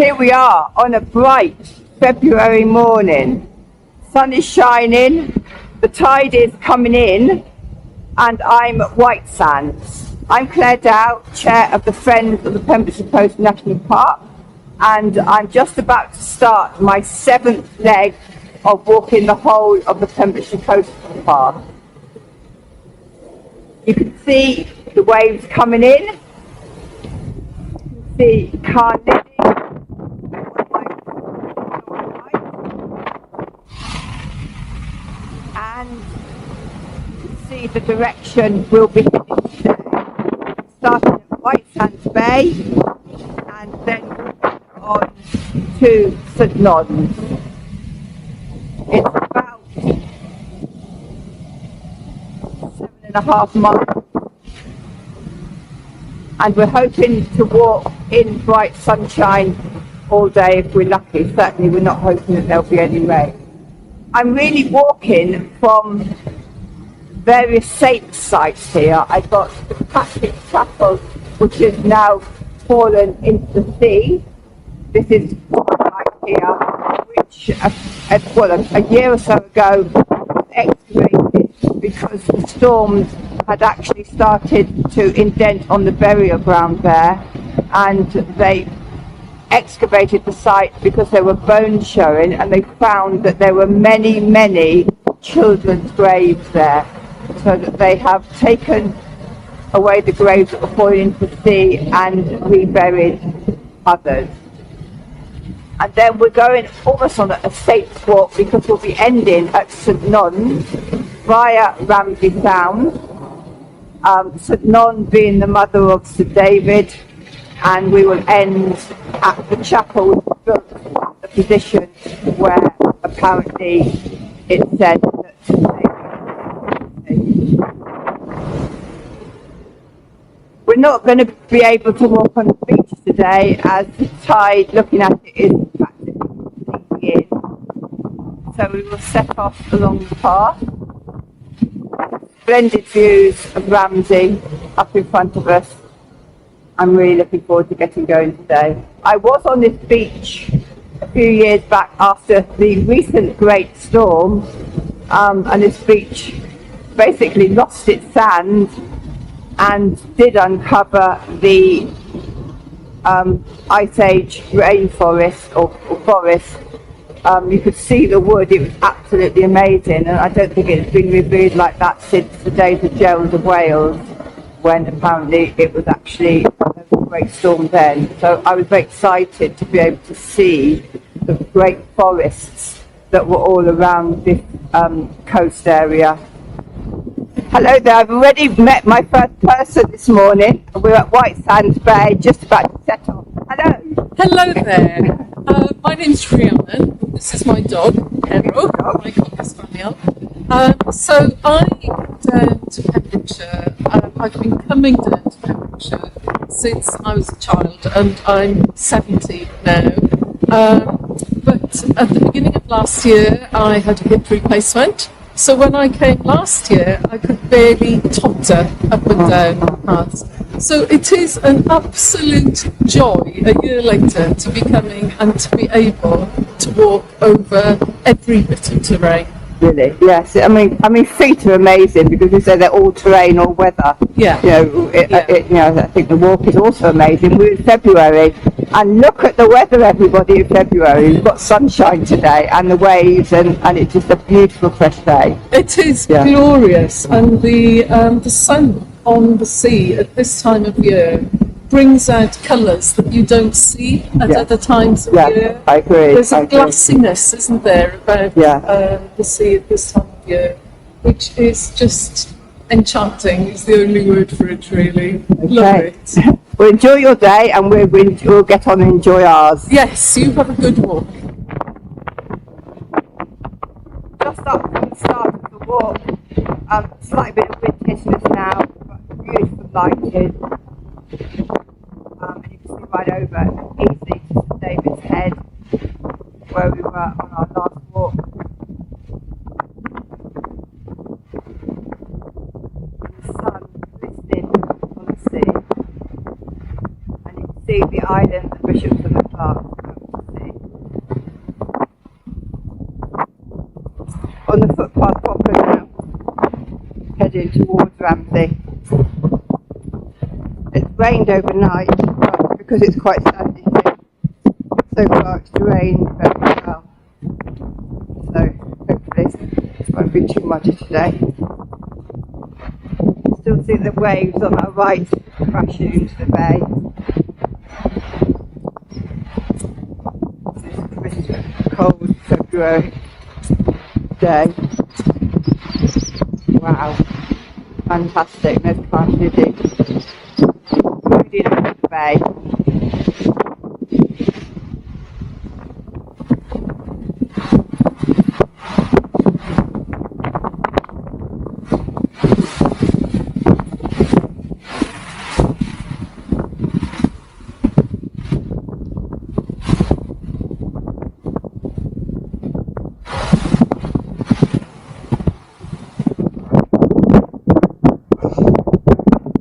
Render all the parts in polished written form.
Here we are on a bright February morning. Sun is shining, the tide is coming in, and I'm at Whitesands. I'm Clare, Chair of the Friends of the Pembrokeshire Coast National Park, and I'm just about to start my 7th leg of walking the whole of the Pembrokeshire Coastal Path. You can see the waves coming in, you can see Carnegie, and you can see the direction we'll be heading today, starting at Whitesands Bay and then on to St Non's. It's about 7.5 miles, and we're hoping to walk in bright sunshine all day if we're lucky. Certainly we're not hoping that there'll be any rain. I'm really walking from various saint sites here. I've got the Patrick Chapel, which is now fallen into the sea. This is right here, which a year or so ago was excavated because the storms had actually started to indent on the burial ground there, and they excavated the site because there were bones showing, and they found that there were many children's graves there, so that they have taken away the graves that were falling into the sea and reburied others. And then we're going almost on a saint's walk because we'll be ending at St Non's via Ramsey Sound, St Non being the mother of St David, and we will end at the chapel, built at the position where apparently it said that we're not going to be able to walk on the beach today, as the tide, looking at it, is practically sinking in. So we will set off along the path. Splendid views of Ramsey up in front of us. I'm really looking forward to getting going today. I was on this beach a few years back after the recent great storm, and this beach basically lost its sand and did uncover the Ice Age rainforest or forest. You could see the wood. It was absolutely amazing, and I don't think it's been revealed like that since the days of Gerald of Wales, when apparently it was actually a great storm then. So I was very excited to be able to see the great forests that were all around this coast area. Hello there, I've already met my first person this morning. We're at Whitesands Bay, just about to set off. Hello. Hello there. My name's Rhiannon. This is my dog, Pembroke. I call her Spaniel. So I came down to Pembrokeshire. I've been coming down to Pembrokeshire since I was a child, and I'm 70 now. But at the beginning of last year, I had a hip replacement. So when I came last year, I could barely totter up and down the paths. So it is an absolute joy a year later to be coming and to be able to walk over every bit of terrain. Really? Yes. I mean, feet are amazing because you say they're all terrain, all weather. Yeah. I think the walk is also amazing. We're in February, and look at the weather, everybody, in February. We've got sunshine today, and the waves, and it's just a beautiful fresh day. It is glorious, and the sun on the sea at this time of year brings out colours that you don't see at other times of year. I agree. There's a glassiness, isn't there, about the sea at this time of year, which is just enchanting, is the only word for it, really. Okay. Love it. Well, enjoy your day, and we'll get on and enjoy ours. Yes, you have a good walk. Just up from the start of the walk, slightly bit of windishness now, but beautiful lighting. And you can see right over easily to St David's Head, where we were on our last walk. The sun glistening on the sea, and you can see the island, the Bishops and the Clarks. on the footpath properly now, heading towards Ramsey. It's rained overnight, but because it's quite sandy here, so far it's drained very well. So hopefully it won't be too muddy today. Still see the waves on our right crashing into the bay. This crisp, cold February day. Wow, fantastic. There's Carnegie. Really love the bay.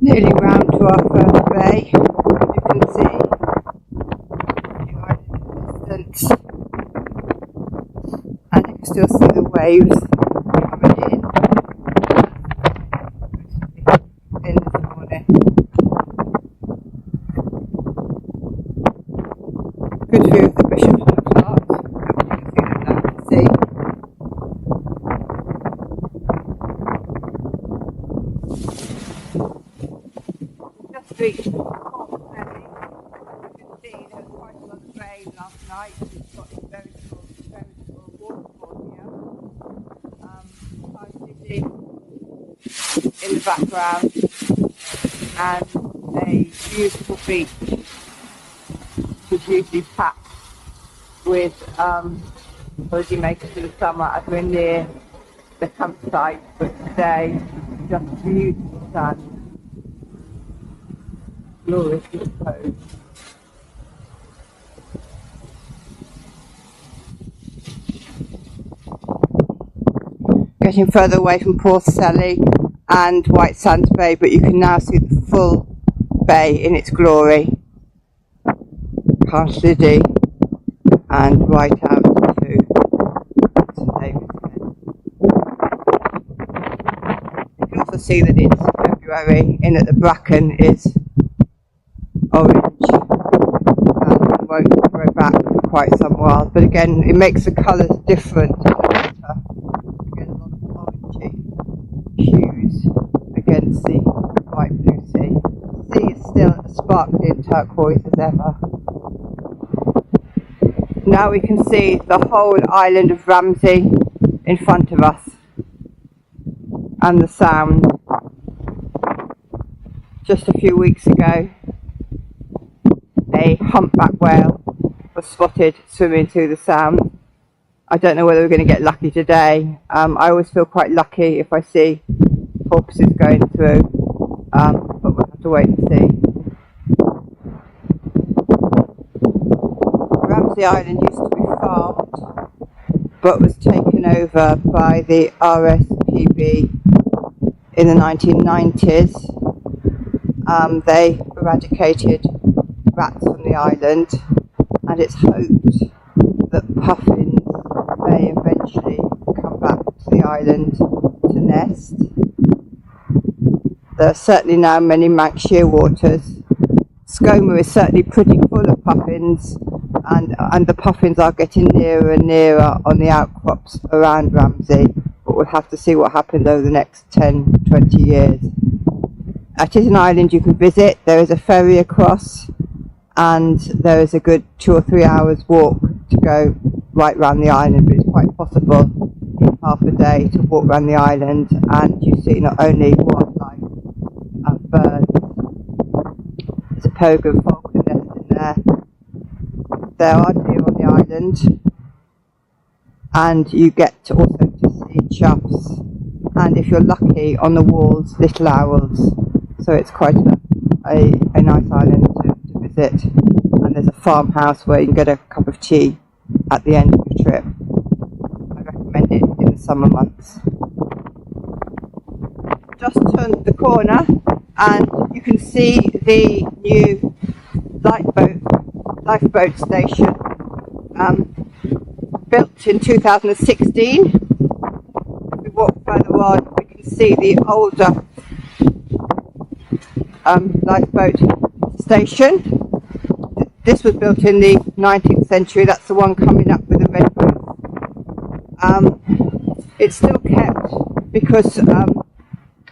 Nearly round to our first bay. You can see the island in the distance, and you can still see the waves coming in this morning. Good view of the Bishop's Park. Hopefully you can see them now. See. Reached Port Ferry. You can see there was quite a lot of rain last night. We've got a very small waterfall here. City in the background, and a beautiful beach, which is usually packed with holidaymakers for the summer as we're near the campsite, but today just beautiful sun. Glorious pose. Getting further away from Pembrokeshire and Whitesands Bay, but you can now see the full bay in its glory. Carnegie and right out to St David's Head. You can also see that it's February in that the bracken is orange and won't grow back for quite some while, but again it makes the colours different. Again, a lot of orangey hues against the bright blue sea. The sea is still as sparkly and turquoise as ever. Now we can see the whole island of Ramsey in front of us and the Sound. Just a few weeks ago, a humpback whale was spotted swimming through the Sound. I don't know whether we're going to get lucky today. I always feel quite lucky if I see porpoises going through, but we'll have to wait and see. Ramsey Island used to be farmed, but was taken over by the RSPB in the 1990s. They eradicated rats from the island, and it's hoped that puffins may eventually come back to the island to nest. There are certainly now many manx shearwaters. Skomer is certainly pretty full of puffins, and the puffins are getting nearer and nearer on the outcrops around Ramsey, but we'll have to see what happens over the next 10-20 years. It is an island you can visit. There is a ferry across, and there is a good 2 or 3 hours walk to go right round the island, but it's quite possible in half a day to walk around the island, and you see not only wildlife and birds. There's a peregrine falcon nest in there. There are deer on the island, and you get to also to see choughs, and if you're lucky, on the walls, little owls. So it's quite a nice island to visit, and there's a farmhouse where you can get a cup of tea at the end of your trip. I recommend it in the summer months. Just turned the corner and you can see the new lifeboat station, built in 2016, further on, we can see the older lifeboat station. This was built in the 19th century. That's the one coming up with the red roof. It's still kept because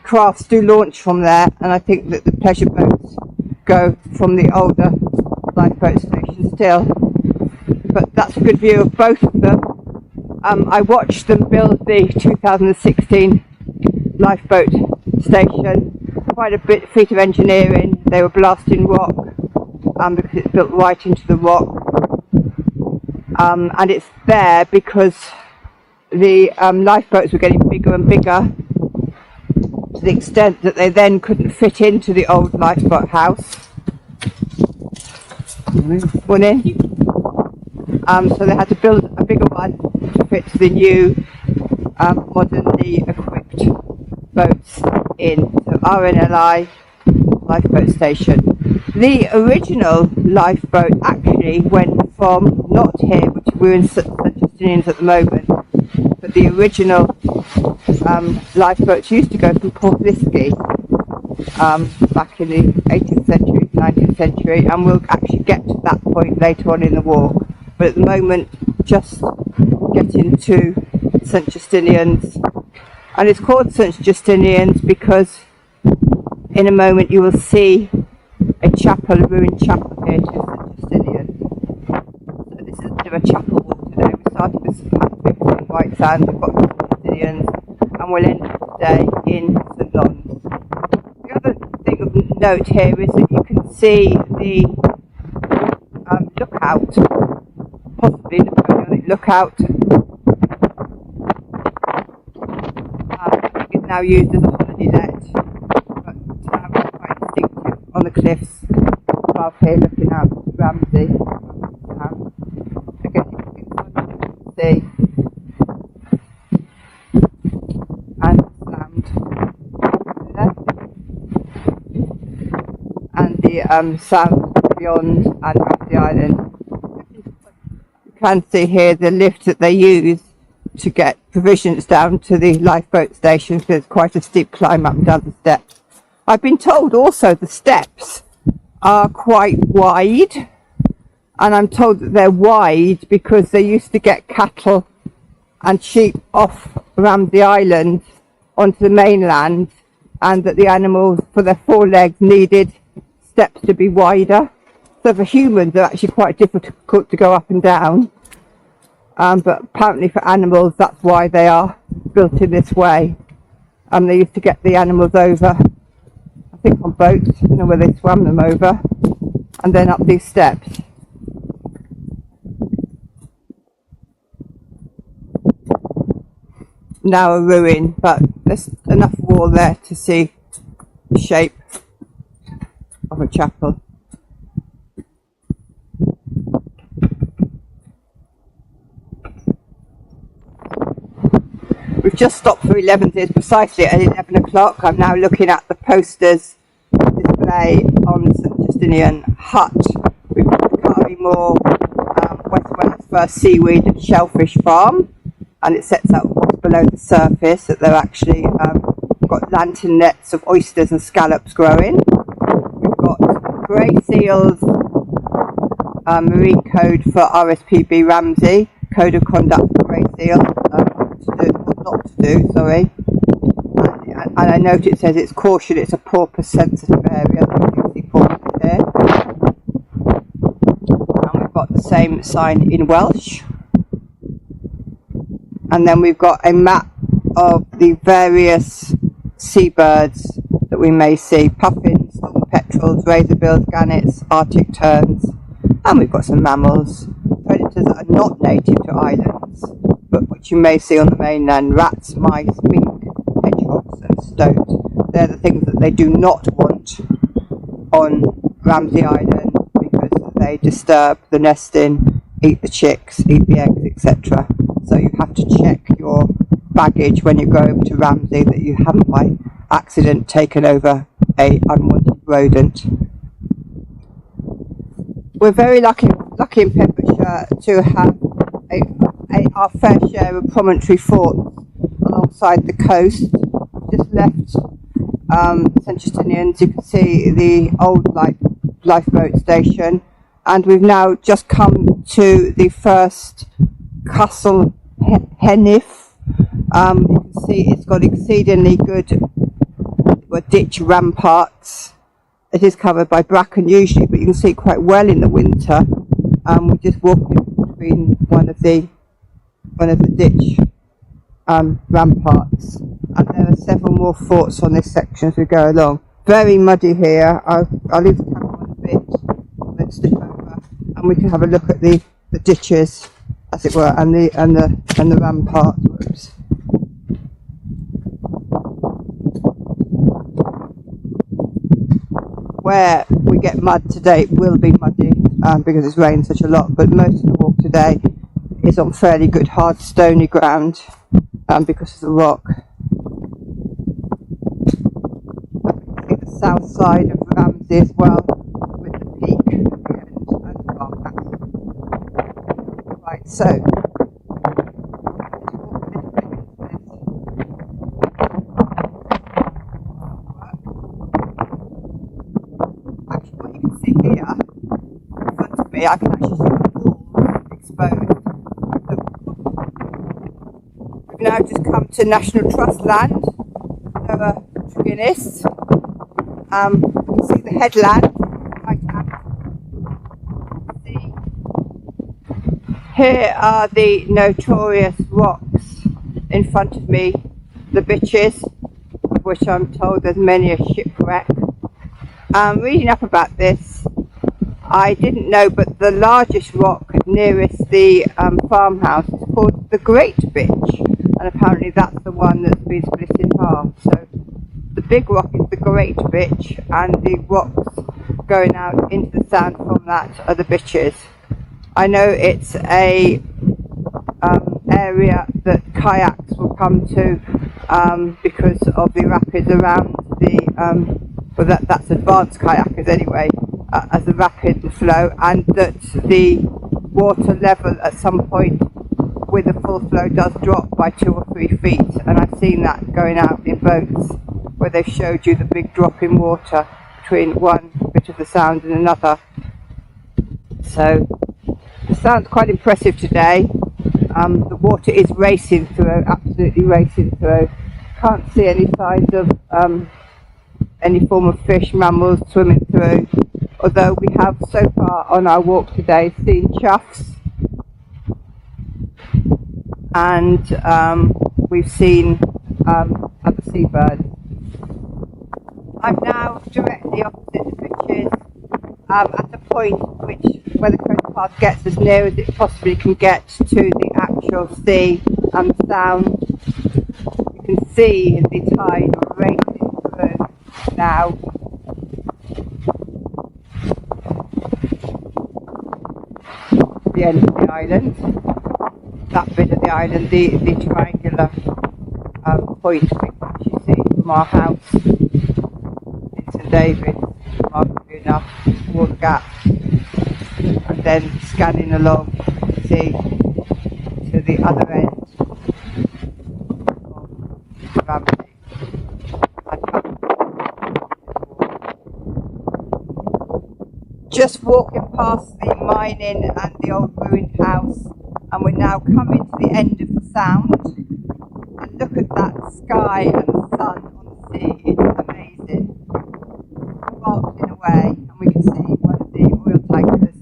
crafts do launch from there, and I think that the pleasure boats go from the older lifeboat station still. But that's a good view of both of them. I watched them build the 2016 lifeboat station. Quite a feat of engineering. They were blasting rock because it's built right into the rock, and it's there because the lifeboats were getting bigger and bigger to the extent that they then couldn't fit into the old lifeboat house. Morning. So they had to build a bigger one to fit to the new modernly equipped boats in the RNLI lifeboat station. The original lifeboat actually went from, not here, which we're in St Justinian's at the moment, but the original lifeboats used to go from Port Lisky back in the 18th century, 19th century, and we'll actually get to that point later on in the walk. But at the moment, just getting to St Justinian's, and it's called St Justinian's because in a moment you will see a chapel, a ruined chapel here to St Justinian. So this is a bit of a chapel walk today. We started with St Patrick's in Whitesands, we've got St Justinian's, and we'll end today in St Lons. The other thing of note here is that you can see the lookout, possibly the Napoleonic lookout. I think it's now used as a holiday let, but quite distinctive on the cliffs above here, looking out Ramsey. Again, you can see and slammed there, and the sound beyond and Ramsey Island. You can see here the lift that they use to get provisions down to the lifeboat station, because it's quite a steep climb up and down the steps. I've been told also the steps are quite wide, and I'm told that they're wide because they used to get cattle and sheep off Ramsey Island onto the mainland, and that the animals for their forelegs needed steps to be wider. So for humans they're actually quite difficult to go up and down, but apparently for animals that's why they are built in this way. They used to get the animals over, I think on boats, where they swam them over, and then up these steps. Now a ruin, but there's enough wall there to see the shape of a chapel. We've just stopped for 11. It's precisely at 11 o'clock. I'm now looking at the posters display on the St Justinian hut. We've got the Carrymore West Wales First Seaweed and Shellfish Farm, and it sets out what's below the surface, that they're actually got lantern nets of oysters and scallops growing. We've got grey seals, marine code for RSPB Ramsey, code of conduct for grey seals, not to do, sorry. And I note it says it's caution, it's a porpoise sensitive area. You can see porpoise here. And we've got the same sign in Welsh. And then we've got a map of the various seabirds that we may see: puffins, storm petrels, razorbills, gannets, arctic terns, and we've got some mammals, predators that are not native to islands, but which you may see on the mainland: rats, mice, mink, hedgehogs and stoat. They're the things that they do not want on Ramsey Island because they disturb the nesting, eat the chicks, eat the eggs, etc. So you have to check your baggage when you go over to Ramsey that you haven't by accident taken over a unwanted rodent. We're very lucky in Pembrokeshire to have our fair share of promontory forts alongside the coast. We've just left St Justinian's. You can see the old lifeboat station, and we've now just come to the first Castle Hennif. You can see it's got exceedingly good ditch ramparts. It is covered by bracken usually, but you can see it quite well in the winter. We're just walking between one of the ditch ramparts, and there are several more forts on this section as we go along. Very muddy here. I'll leave the camera on a bit. Let's slip over, and we can have a look at the ditches, as it were, and the rampart. Whoops. Where we get mud today, it will be muddy because it's rained such a lot, but most of the walk today is on fairly good hard stony ground because of the rock. You can see the south side of Ramsey as well, with the peak at the end. Right, so here in front of me, I can actually see the walls exposed. We've now just come to National Trust land, Lower Tregennis. You can see the headland right hand. Here are the notorious rocks in front of me, the Bitches, of which I'm told there's many a shipwreck. Reading up about this, I didn't know, but the largest rock nearest the farmhouse is called the Great Bitch, and apparently that's the one that's been split in half. So the big rock is the Great Bitch, and the rocks going out into the sound from that are the Bitches. I know it's a area that kayaks will come to because of the rapids around the well, that's advanced kayakers anyway, as the rapid flow, and that the water level at some point with the full flow does drop by 2 or 3 feet, and I've seen that going out in boats where they've showed you the big drop in water between one bit of the sound and another. So the sound's quite impressive today. The water is racing through, absolutely racing through. Can't see any signs of any form of fish, mammals swimming through, although we have so far on our walk today seen choughs, and we've seen other seabirds. I'm now directly opposite the Bitches, at a point where the coast path gets as near as it possibly can get to the actual sea and the sound. You can see the tide racing through now. The end of the island, that bit of the island, the triangular point we can actually see from our house in St David, remarkably enough, Water Gap, and then scanning along to see to the other end of Ramsey. Just walking past the mining and the old ruined house, and we're now coming to the end of the sound. And look at that sky and the sun on the sea, it's amazing. Sparkling away, and we can see one of the oil tankers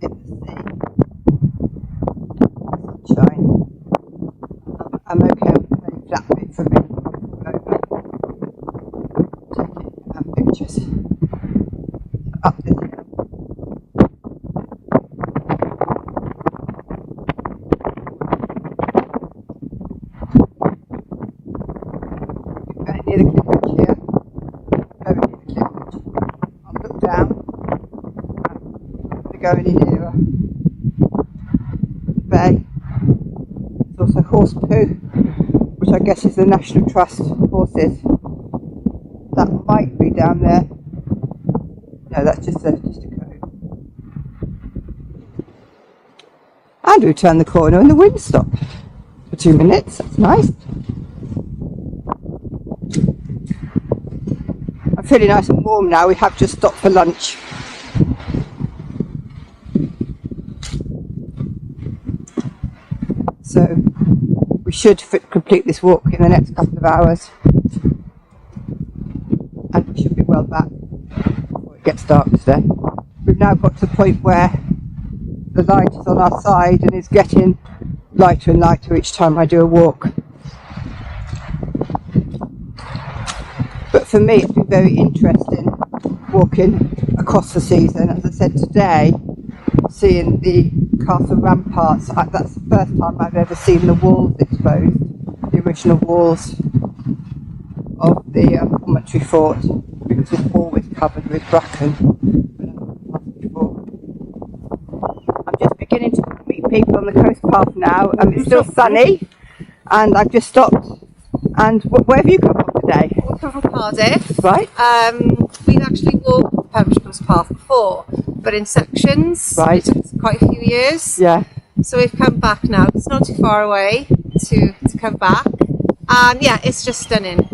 in the sea. Sunshine. I'm okay on the very flat bit for me. Taking pictures. Up this hill. Very near the cliff edge here. Very near the cliff edge. I'll look down. We're going in nearer the bay. There's also horse poo, which I guess is the National Trust horses. That might be down there. No, that's just a code. And we turn the corner and the wind stopped for 2 minutes. That's nice. feeling nice and warm now. We have just stopped for lunch. So we should complete this walk in the next couple of hours, and we should be well back before it gets dark today. We've now got to the point where the light is on our side and it's getting lighter and lighter each time I do a walk. But for me, it's been very interesting walking across the season. As I said today, seeing the castle ramparts, that's the first time I've ever seen the walls exposed, the original walls of the promontory fort, because it's always covered with bracken. I'm just beginning to meet people on the coast path now, and it's still sunny, and I've just stopped. And where have you come from today? We come from Cardiff. Right. We've actually walked Pembrokeshire path before, but in sections. Right. It took quite a few years. Yeah. So we've come back now. It's not too far away to come back. And yeah, it's just stunning.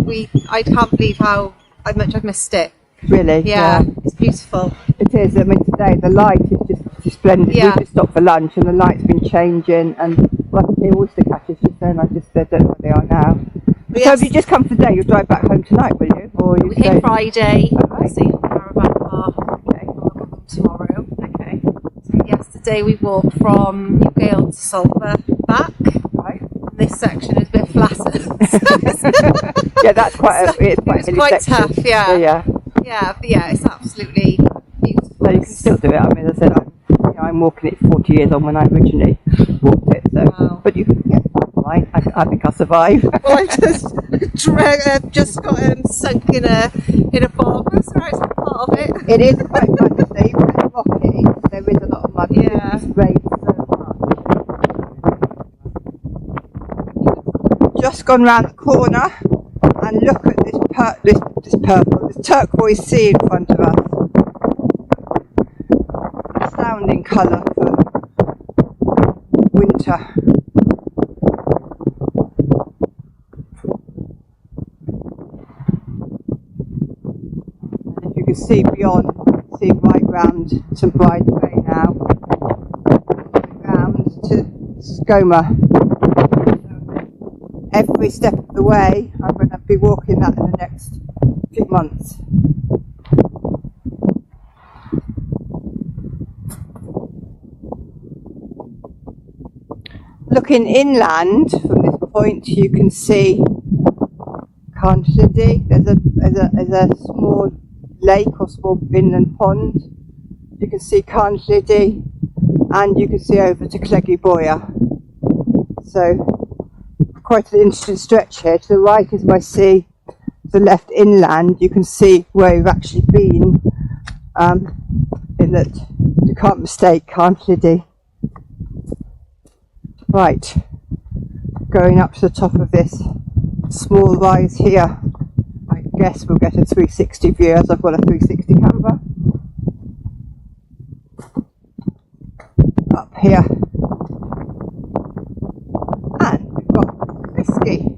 I can't believe how much I've missed it. Really? Yeah, it's beautiful. It is. I mean, today the light is just splendid. Yeah. We just stopped for lunch and the light's been changing, and I can hear oyster catchers just then. I just don't know where they are now. But So have you just come today? You'll drive back home tonight, will you? Or you we came Friday. Okay. We're staying in the caravan park. Okay. We'll go home tomorrow. Okay. So yesterday we walked from Newgale to Salford back. Right. This section is a bit flatter. Yeah, that's quite a It's hilly quite section. tough, yeah. Yeah. But it's absolutely beautiful. So you can still do it. I mean, as I said, I'm walking it 40 years on when I originally walked it. So, Wow. but you can get fine. I think I'll survive. Well, I just got sunk in a bog. That's right, it's part of it. It is quite nice to say, even though it's rocky, there is a lot of mud. Yeah. It's raised so much. Just gone round the corner and look at this turquoise sea in front of us. Astounding colour for winter. And if you can see beyond, see right round to Whitesands Bay now, round to Skoma. Every step of the way, I'm going to be walking that in the next few months. Looking inland from this point, you can see Carnliddy. There's a small lake or small inland pond. You can see Carnliddy, and you can see over to Cleggy-Boyer. So quite an interesting stretch here. To the right is my sea, to the left inland. You can see where we've actually been. In that you can't mistake Carnliddy. Right, going up to the top of this small rise here. I guess we'll get a 360 view, as I've got a 360 camera. Up here. And we've got Whiskey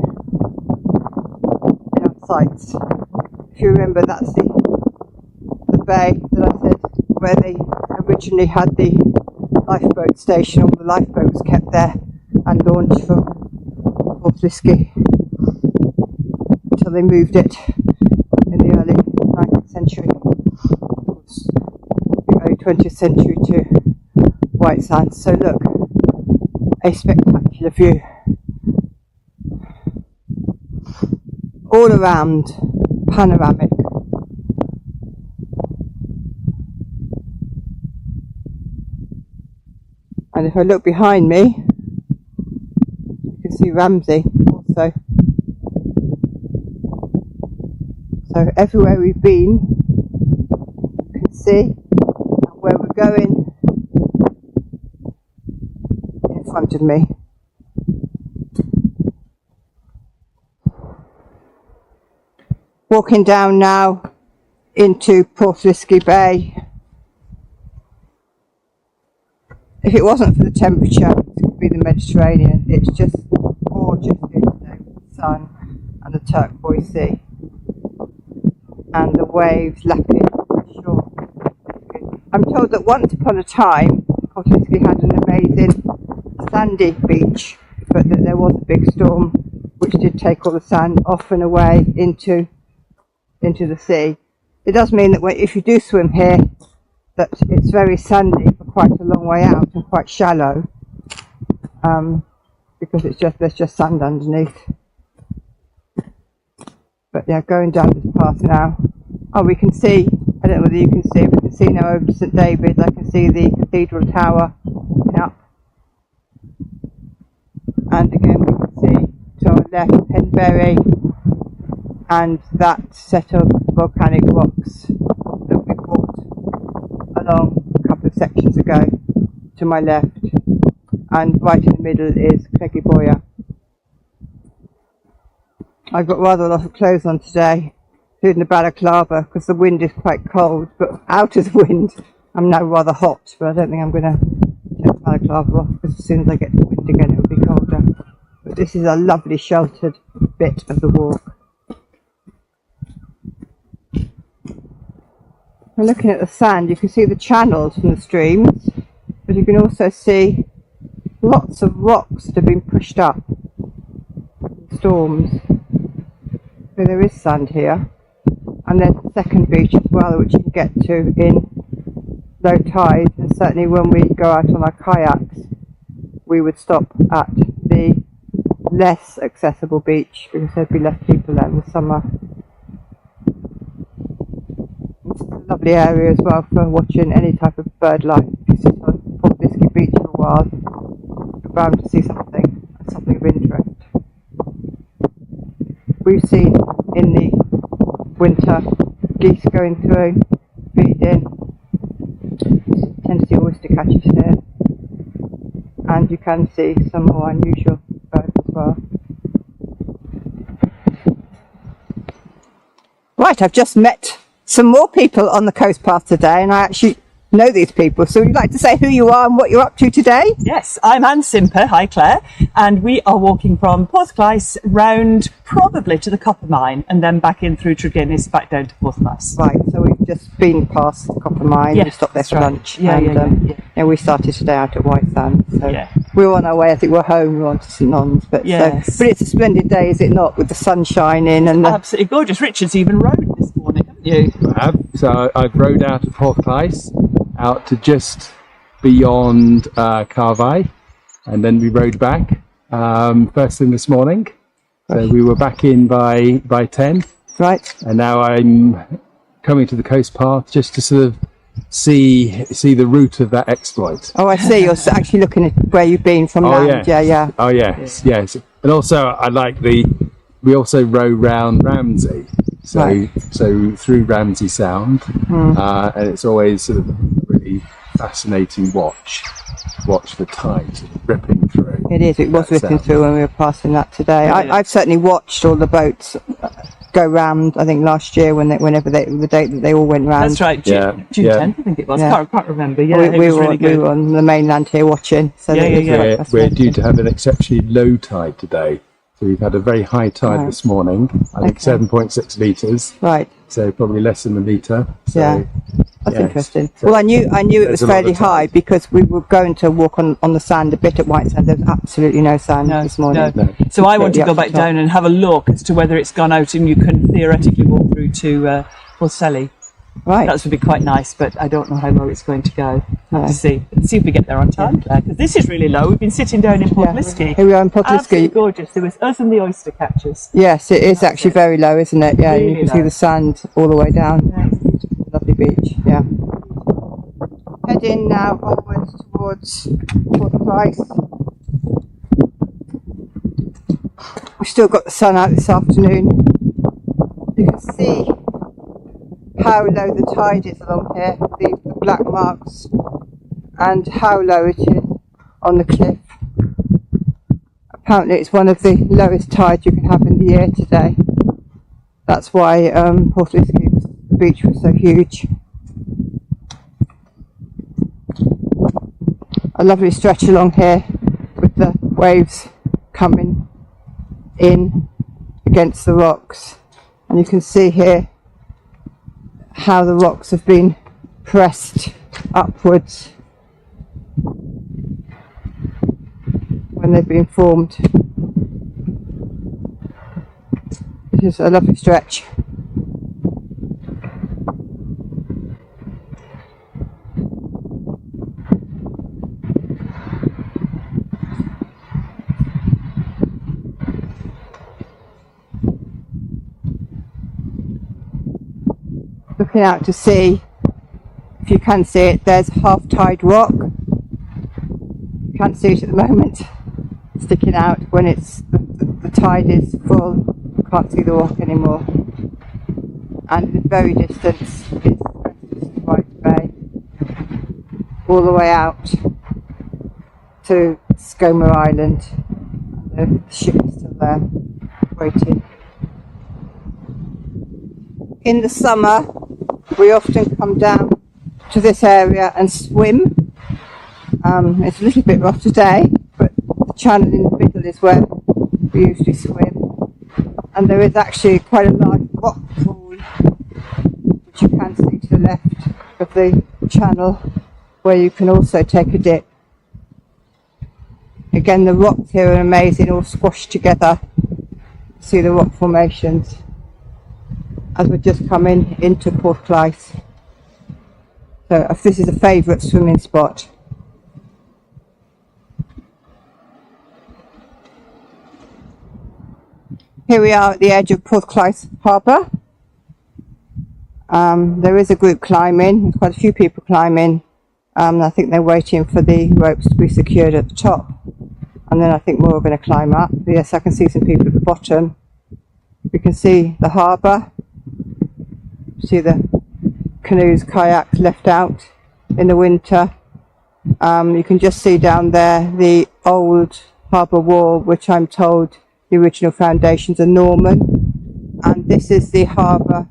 in our sights. If you remember, that's the bay that I said where they originally had the lifeboat station. All the lifeboat was kept there and launched from Port Whiskey until they moved it in the early 19th century, the early 20th century to Whitesands. So look, a spectacular view all around, panoramic. And if I look behind me, you can see Ramsey also. So everywhere we've been, you can see, and where we're going in front of me. Walking down now into Port Whiskey Bay. If it wasn't for the temperature, it could be the Mediterranean. It's just gorgeous here today with the sun and the turquoise sea. and the waves lapping the shore. I'm told that once upon a time, Portlisky had an amazing sandy beach, but that there was a big storm which did take all the sand off and away into the sea. It does mean that if you do swim here, that it's very sandy for quite a long way out and quite shallow, because there's just sand underneath. But yeah, going down this path now. Oh, we can see, I don't know whether you can see, we can see now over St David's. I can see the cathedral tower up. And again we can see to our left Penbury and that set of volcanic rocks that we walked along a couple of sections ago to my left. And right in the middle is Cleggy. I've got rather a lot of clothes on today, including a balaclava, because the wind is quite cold, but out of the wind I'm now rather hot, but I don't think I'm going to take the balaclava off, because as soon as I get the wind again it will be colder. But this is a lovely sheltered bit of the walk. And looking at the sand, you can see the channels from the streams, but you can also see lots of rocks that have been pushed up in storms. So there is sand here, and there's the second beach as well, which you can get to in low tide. And certainly when we go out on our kayaks, we would stop at the less accessible beach because there'd be less people there in the summer. It's a lovely area as well for watching any type of bird life. If you sit on Portlisky Beach for a while, you're bound to see something of interest. We've seen in the winter geese going through, feeding. You tend to see oyster catchers here, and you can see some more unusual birds as well. Right, I've just met some more people on the coast path today, and I actually know these people. So would you like to say who you are and what you're up to today? Yes, I'm Anne Simper. Hi, Clare. And we are walking from Porthclais round probably to the copper mine and then back in through Tregennis back down to Porthmas. Right, so we've just been past the copper mine. Yes, we stopped there for right. lunch. Yeah, and, yeah. we started today out at Whitesands. So Yeah. we're on our way. I think we're home. We're on to St Non's. But, Yes. but it's a splendid day, is it not, with the sun shining and the... Absolutely gorgeous. Richard's even rode this morning, haven't you? I have. So I've rode out of Porthclais out to just beyond Carvey, and then we rode back first thing this morning. So we were back in by 10. Right. And now I'm coming to the coast path just to sort of see the route of that exploit. Oh, I see. You're actually looking at where you've been from land. Yeah. Oh yes. And also I like we also row round Ramsey. So Right. so through Ramsey Sound, and it's always sort of a really fascinating watch the tide sort of ripping through. It is. It was that ripping sound. through when we were passing that today. Yeah. I've certainly watched all the boats go round. I think last year the date that they all went round. That's right, June Yeah. 10th, I think it was. Yeah. Can't remember. Yeah, we, it we was were really good. we were on the mainland here watching. So Yeah, that was yeah, quite We're fascinating. due to have an exceptionally low tide today. So we've had a very high tide Right. this morning, I think Okay. 7.6 litres, Right. so probably less than a metre. So, Yeah. That's yes. interesting. So Well, I knew it there's was a lot of fairly high tide. because we were going to walk on the sand a bit at Whitesands. There was absolutely no sand this morning. No. No. So I want to Completely go up back to top. down and have a look as to whether it's gone out and you can theoretically walk through to Portselly. Right. That would be quite nice, but I don't know how low it's going to go. Have No. to see. Let's see if we get there on time, Claire, because this is really low. We've been sitting down in Portlisky. Here we are in Portlisky. Absolutely gorgeous. There was us and the oyster catchers. Yes, it is actually very low, isn't it? Yeah, Really you can see low. the sand all the way down. Yeah. Lovely beach. Yeah. Heading now onwards towards Porthclais. We've still got the sun out this afternoon. You can see how low the tide is along here, the black marks, and how low it is on the cliff. Apparently it's one of the lowest tides you can have in the year today. That's why Portlisky, the beach was so huge. A lovely stretch along here with the waves coming in against the rocks, and you can see here how the rocks have been pressed upwards when they've been formed. It is a lovely stretch. Looking out to sea, if you can see it, there's half tide rock. You can't see it at the moment, sticking out. When the tide is full, you can't see the rock anymore. And in the very distance is Whitesands Bay, all the way out to Skomer Island. The ship is still there, waiting. In the summer, we often come down to this area and swim. It's a little bit rough today, but the channel in the middle is where we usually swim. And there is actually quite a large rock pool, which you can see to the left of the channel, where you can also take a dip. Again, the rocks here are amazing, all squashed together. See the rock formations as we're just coming into Clare. So this is a favourite swimming spot. Here we are at the edge of Clare Harbour. There is a group climbing, there's quite a few people climbing. I think they're waiting for the ropes to be secured at the top. And then I think more are going to climb up. Yes, I can see some people at the bottom. We can see the harbour. See the canoes, kayaks left out in the winter. You can just see down there the old harbour wall, which I'm told the original foundations are Norman. And this is the harbour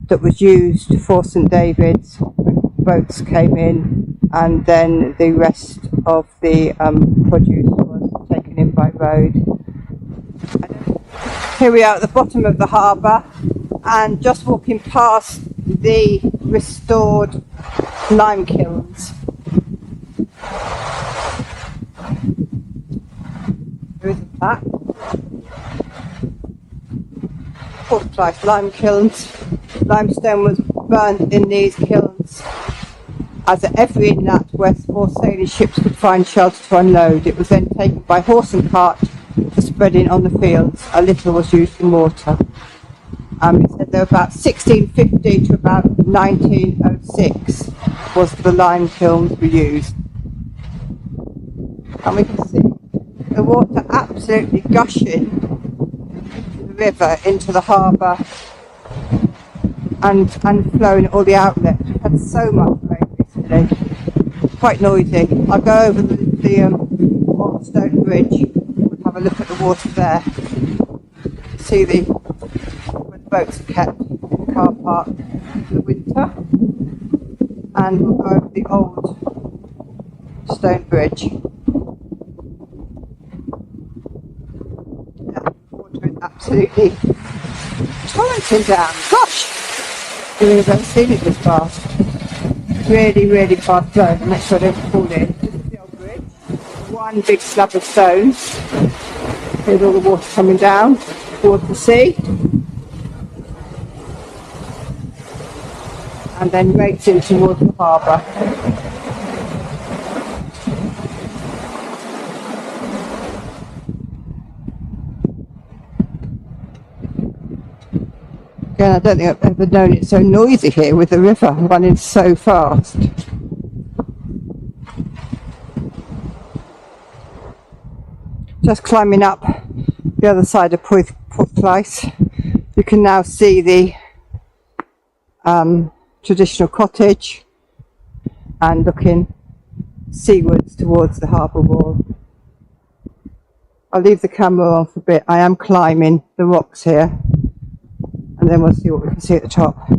that was used for St David's when boats came in, and then the rest of the produce was taken in by road. Here we are at the bottom of the harbour, and just walking past the restored lime kilns. There is a plaque. Clare lime kilns. Limestone was burnt in these kilns as at every inlet where small sailing ships could find shelter to unload. It was then taken by horse and cart for spreading on the fields. A little was used for mortar. It said there were about 1650 to about 1906 was the lime kilns were used. And we can see the water absolutely gushing the river into the harbour and flowing at all the outlets. We've had so much rain recently, quite noisy. I'll go over the old stone bridge, we'll have a look at the water there, see where the boats are kept in the car park for the winter, and we'll go over the old stone bridge. Yeah, the water is absolutely torrenting down. Gosh! We've never seen it this fast. Really, really fast flow. Make sure I don't fall in. This is the old bridge. One big slab of stone. Here's all the water coming down towards the sea. And then rates in towards the harbour. Again, I don't think I've ever known it so noisy here with the river running so fast. Just climbing up the other side of Clare, you can now see the traditional cottage and looking seawards towards the harbour wall. I'll leave the camera on for a bit. I am climbing the rocks here, and then we'll see what we can see at the top.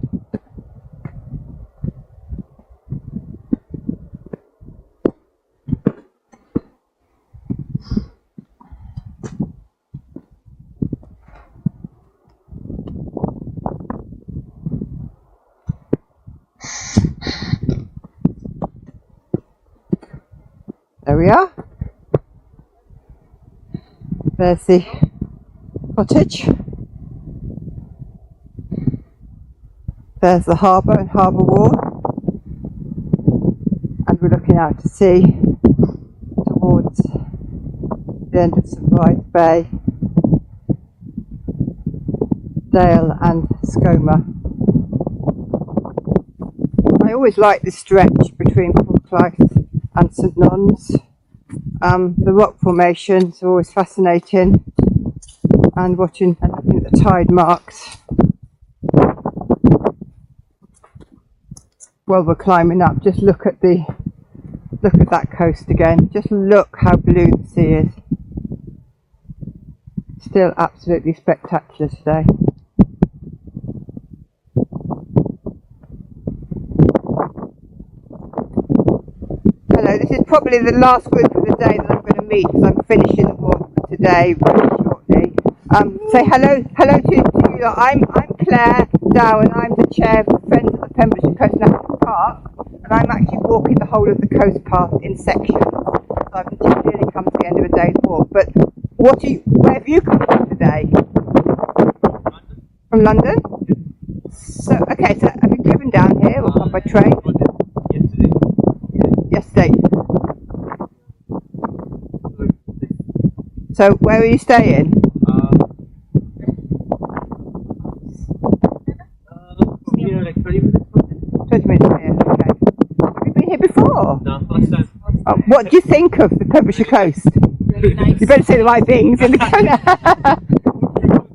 we are. There's the cottage. There's the harbour and harbour wall. And we're looking out to sea towards the end of Whitesands Bay, Dale and Skoma. I always like this stretch between Porthclythe and St Non's. The rock formations are always fascinating, and watching and looking at the tide marks while we're climbing up. Just look at that coast again. Just look how blue the sea is. Still absolutely spectacular today. Hello, this is probably the last group of the day that I'm going to meet, because I'm finishing the walk for today very shortly. Say hello to you. I'm Clare Dow, and I'm the chair of Friends of the Pembrokeshire Coast National Park, and I'm actually walking the whole of the coast path in sections. So I've nearly come to the end of a day's walk. But where have you come from today? From London? So okay, so have you driven down here or come by train? Yesterday. So where are you staying? 20 minutes here, okay. Have you been here before? No, first time. Oh, what do you think of the Pembrokeshire coast? Very nice. You better say the right things in the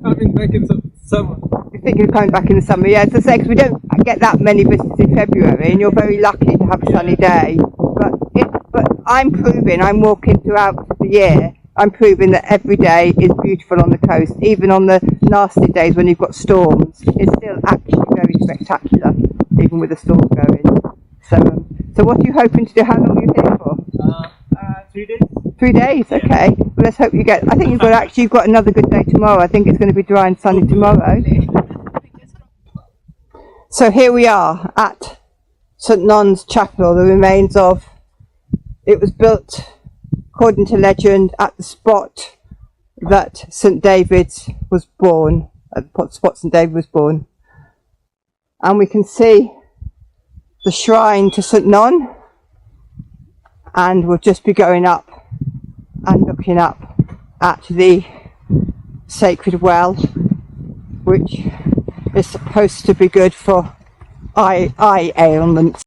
Coming back in summer. You think you're coming back in the summer? Yeah, as I say, because we don't get that many visitors in February, and you're very lucky to have a sunny day. But I'm walking throughout the year, I'm proving that every day is beautiful on the coast, even on the nasty days when you've got storms. It's still actually very spectacular, even with the storms going. So what are you hoping to do? How long are you here for? 3 days. 3 days, okay. Well, let's hope you get. I think you've got another good day tomorrow. I think it's going to be dry and sunny tomorrow. So here we are at St Non's Chapel, the remains of. It was built, according to legend, at the spot that St David's was born. At the spot St David was born, and we can see the shrine to St Non. And we'll just be going up and looking up at the sacred well, which is supposed to be good for eye ailments.